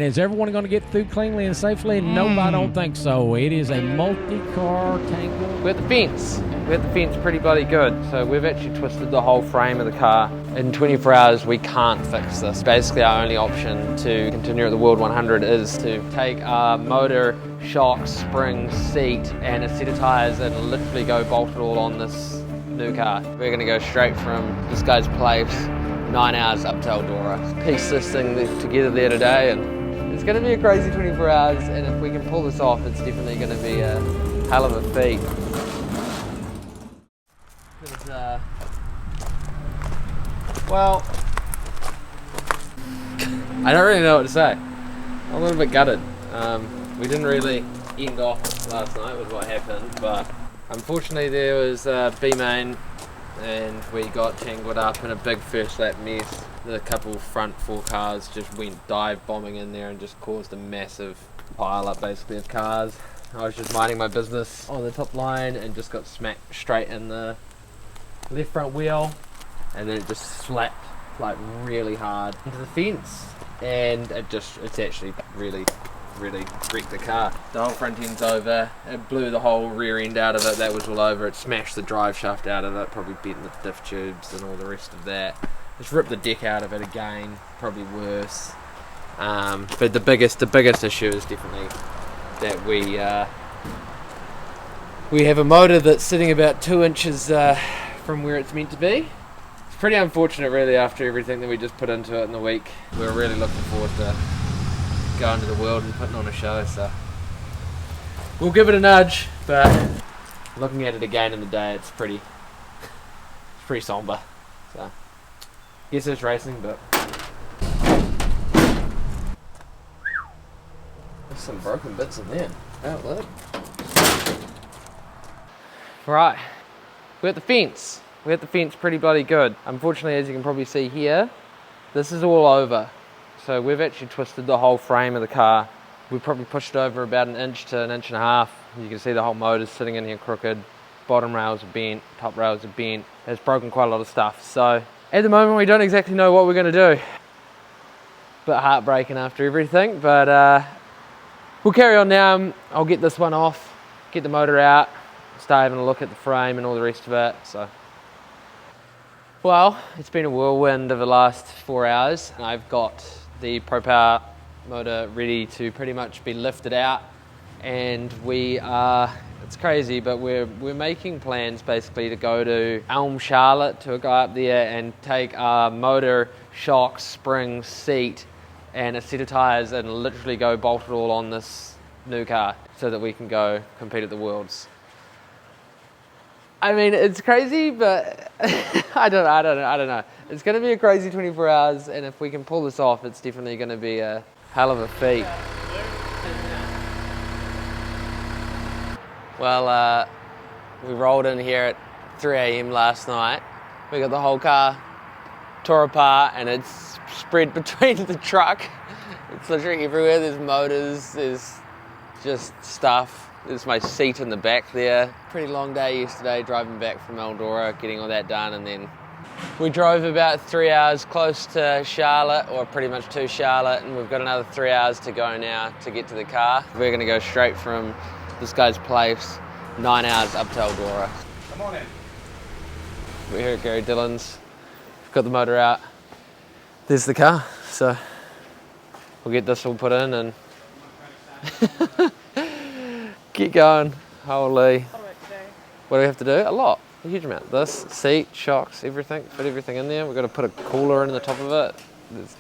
Is everyone going to get through cleanly and safely? Nope, I don't think so. It is a multi-car tangle. We're at the fence. We're at the fence pretty bloody good. So we've actually twisted the whole frame of the car. In 24 hours, we can't fix this. Basically, our only option to continue at the World 100 is to take our motor, shocks, springs, seat, and a set of tires and literally go bolt it all on this new car. We're gonna go straight from this guy's place, 9 hours up to Eldora. Piece this thing together there today, and it's going to be a crazy 24 hours, and if we can pull this off, it's definitely going to be a hell of a feat. Well, I don't really know what to say. I'm a little bit gutted. We didn't really end off last night with what happened, but unfortunately there was B-main, and we got tangled up in a big first lap mess. The couple front four cars just went dive bombing in there and just caused a massive pile up basically of cars. I was just minding my business on the top line and just got smacked straight in the left front wheel, and then it just slapped like really hard into the fence, and it's actually really wrecked the car. The whole front end's over. It blew the whole rear end out of it. That was all over. It smashed the drive shaft out of it, probably bent the diff tubes and all the rest of that. Just ripped the deck out of it again, probably worse. But the biggest issue is definitely that we have a motor that's sitting about 2 inches from where it's meant to be. It's pretty unfortunate really after everything that we just put into it in the week. We were really looking forward to going to the world and putting on a show, so we'll give it a nudge, but looking at it again in the day, it's pretty somber. So guess it's racing, but there's some broken bits in there. Outlet. Right, we're at the fence. We're at the fence pretty bloody good. Unfortunately, as you can probably see here, this is all over. So we've actually twisted the whole frame of the car. We probably pushed it over about 1 inch to 1.5 inches. You can see the whole motor's sitting in here crooked. Bottom rails are bent, top rails are bent. It's broken quite a lot of stuff. So at the moment, we don't exactly know what we're going to do. Bit heartbreaking after everything, but we'll carry on now. I'll get this one off, get the motor out, start having a look at the frame and all the rest of it. So, well, it's been a whirlwind of the last 4 hours. I've got the ProPower motor ready to pretty much be lifted out, and it's crazy, but we're making plans basically to go to Charlotte, to a guy up there, and take our motor, shocks, springs, seat, and a set of tires and literally go bolt it all on this new car so that we can go compete at the Worlds. I mean, it's crazy, but I don't know. It's going to be a crazy 24 hours, and if we can pull this off, it's definitely going to be a hell of a feat. Well, we rolled in here at 3 a.m. last night. We got the whole car tore apart, and it's spread between the truck. It's literally everywhere. There's motors, there's just stuff. There's my seat in the back there. Pretty long day yesterday driving back from Eldora, getting all that done, and then we drove about 3 hours close to Charlotte, or pretty much to Charlotte, and we've got another 3 hours to go now to get to the car. We're going to go straight from this guy's place, 9 hours up to Eldora. Come on in. We're here at Gary Dillon's. We've got the motor out. There's the car, so we'll get this all put in and get going. Holy. What do we have to do? A lot. A huge amount. This, seat, shocks, everything. Fit everything in there. We've got to put a cooler in the top of it.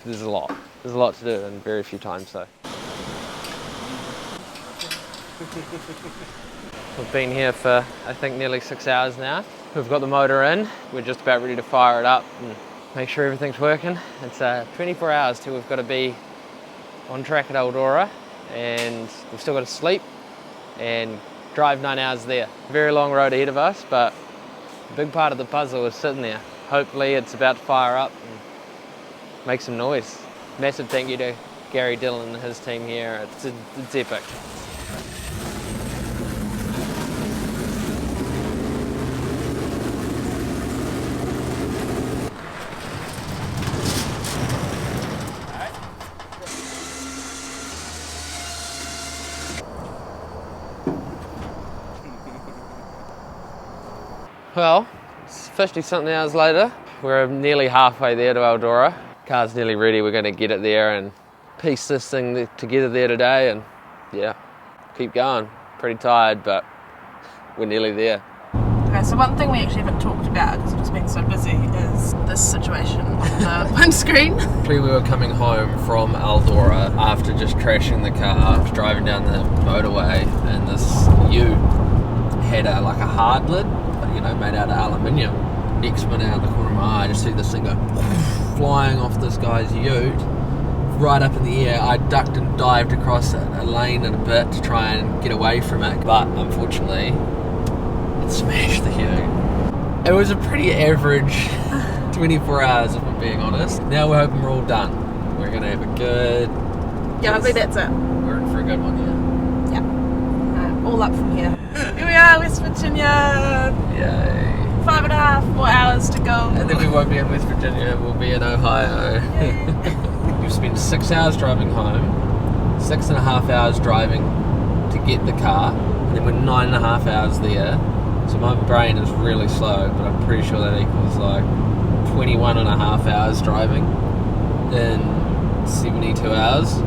There's a lot. There's a lot to do, and very few times so. We've been here for, I think, nearly 6 hours now. We've got the motor in. We're just about ready to fire it up and make sure everything's working. It's 24 hours till we've got to be on track at Eldora, and we've still got to sleep and drive 9 hours there. Very long road ahead of us, but a big part of the puzzle is sitting there. Hopefully it's about to fire up and make some noise. Massive thank you to Gary Dillon and his team here. It's epic. Well, it's 50-something hours later. We're nearly halfway there to Eldora. Car's nearly ready. We're going to get it there and piece this thing together there today, and yeah, keep going. Pretty tired, but we're nearly there. Okay, so one thing we actually haven't talked about, because we've just been so busy, is this situation on the windscreen. Actually, we were coming home from Eldora after just crashing the car. I was driving down the motorway, and this ute had a hard lid, made out of aluminium. Next minute, out of the corner of my eye, I just see this thing go flying off this guy's ute, right up in the air. I ducked and dived across a lane and a bit to try and get away from it, but unfortunately, it smashed the ute. It was a pretty average 24 hours, if I'm being honest. Now we're hoping we're all done. We're going to have a good... Yeah, I think that's it. We're in for a good one, yeah. Yeah. All up from here. Here we are, West Virginia. Yay. 5.5 more hours to go. And then we won't be in West Virginia, we'll be in Ohio. We've spent 6 hours driving home, 6.5 hours driving to get the car, and then we're 9.5 hours there. So my brain is really slow, but I'm pretty sure that equals 21.5 hours driving in 72 hours.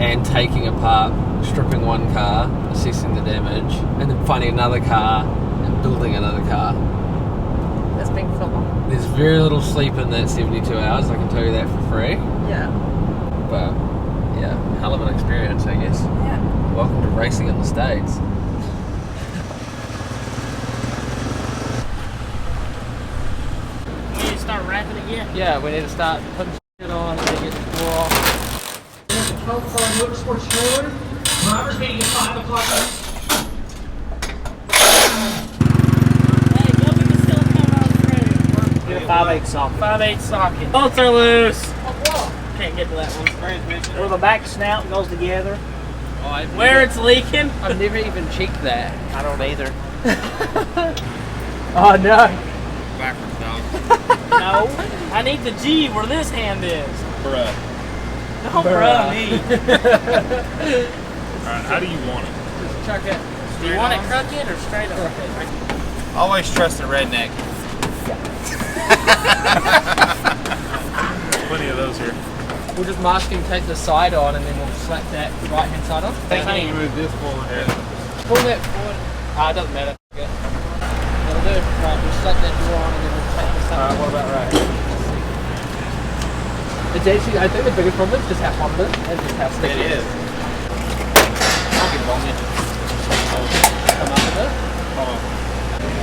And taking apart, stripping one car, assessing the damage, and then finding another car and building another car. That's been full on. There's very little sleep in that 72 hours, I can tell you that for free. Yeah. But yeah, hell of an experience, I guess. Yeah. Welcome to racing in the States. We need to start wrapping it yet? Yeah, we need to start putting shit on and get the door off. Motorsports trailer. Drivers meeting at 5 o'clock. Hey, go get the silicone out through. Get a 5/8 socket. 5/8 socket. Bolts are loose. Can't get to that one. Where the back snout goes together. Where it's leaking. I've never even checked that. I don't either. Oh no. Backwards dog. No. I need the G where this hand is. Bruh. Don't bruh me. Alright, how do you want it? Just chuck it. Do you want it crooked or straight up? Always trust the redneck. Plenty of those here. We'll just mask him, take the side on, and then we'll slap that right hand side on. I think you move this forward here. Pull that forward. It doesn't matter. Okay. That'll do. Right, we'll slap that door on and then we'll take this up. Alright, what about right here? It's actually, I think the biggest problem is just how hot it is and just how sticky It is. I'll get it on there. Come up with it. Hold on.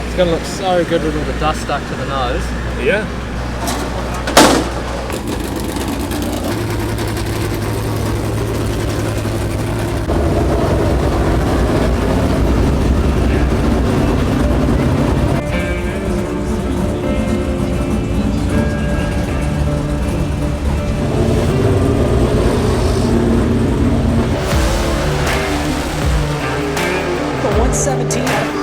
It's going to look so good with all the dust stuck to the nose. Yeah.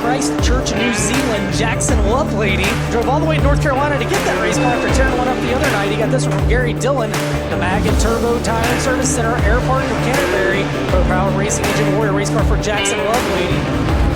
Christchurch, New Zealand, Jackson Lovelady drove all the way to North Carolina to get that race car after tearing one up the other night. He got this one from Gary Dillon, the Mag and Turbo Tire and Service Center, Airport of Canterbury, Pro Power Racing Engine Warrior race car for Jackson Lovelady.